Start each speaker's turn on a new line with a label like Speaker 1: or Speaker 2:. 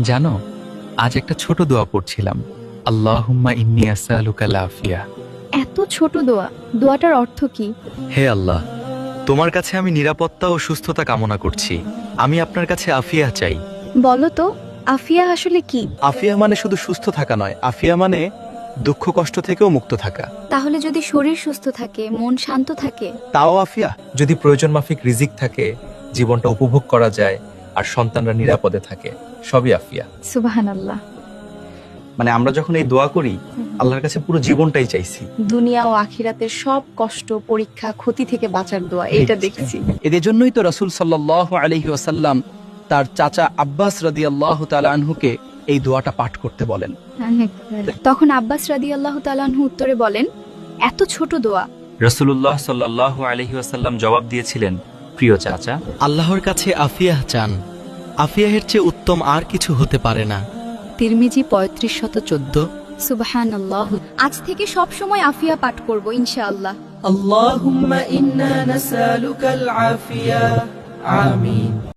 Speaker 1: জানো, আজ একটা ছোট দোয়া পড়ছিলাম, আল্লাহুম্মা ইন্নী আসআলুকাল আফিয়া।
Speaker 2: এত ছোট দোয়া, দোয়াটার অর্থ কি?
Speaker 1: হে আল্লাহ, তোমার কাছে আমি নিরাপত্তা ও সুস্থতা কামনা করছি। আমি আপনার কাছে আফিয়া চাই।
Speaker 2: বলো তো, আফিয়া আসলে কি?
Speaker 3: আফিয়া মানে শুধু সুস্থ থাকা নয়, আফিয়া মানে দুঃখ কষ্ট থেকেও মুক্ত থাকা।
Speaker 2: তাহলে যদি শরীর সুস্থ থাকে, মন শান্ত থাকে,
Speaker 3: তাও আফিয়া।
Speaker 4: যদি প্রয়োজন মাফিক রিজিক থাকে, জীবনটা উপভোগ করা যায়, আর সন্তানরা নিরাপদে থাকে, সবই আফিয়া।
Speaker 2: সুবহানাল্লাহ।
Speaker 3: মানে আমরা যখন এই দোয়া করি, আল্লাহর কাছে পুরো জীবনটাই চাইছি।
Speaker 5: দুনিয়া ও আখিরাতের সব কষ্ট, পরীক্ষা, ক্ষতি থেকে বাঁচার দোয়া, এটা দেখছি।
Speaker 6: এদের জন্যই তো রাসূল সাল্লাল্লাহু আলাইহি ওয়াসাল্লাম তার চাচা আব্বাস রাদিয়াল্লাহু তাআলা আনহুকে এই দোয়াটা পাঠ করতে বলেন।
Speaker 2: তখন আব্বাস রাদিয়াল্লাহু তাআলা আনহু উত্তরে বলেন, এত ছোট দোয়া।
Speaker 1: রাসূলুল্লাহ সাল্লাল্লাহু আলাইহি ওয়াসাল্লাম জবাব দিয়েছিলেন, প্রিয় চাচা,
Speaker 7: আল্লাহর কাছে আফিয়াহ চান। আফিয়াহের চেয়ে উত্তম আর কিছু হতে পারে না। তিরমিজি 3514।
Speaker 2: সুবহানাল্লাহ। আজ থেকে সব সময় আফিয়া পাঠ করব ইনশাআল্লাহ।
Speaker 8: اللهم إنا نسألك العافية. آمين.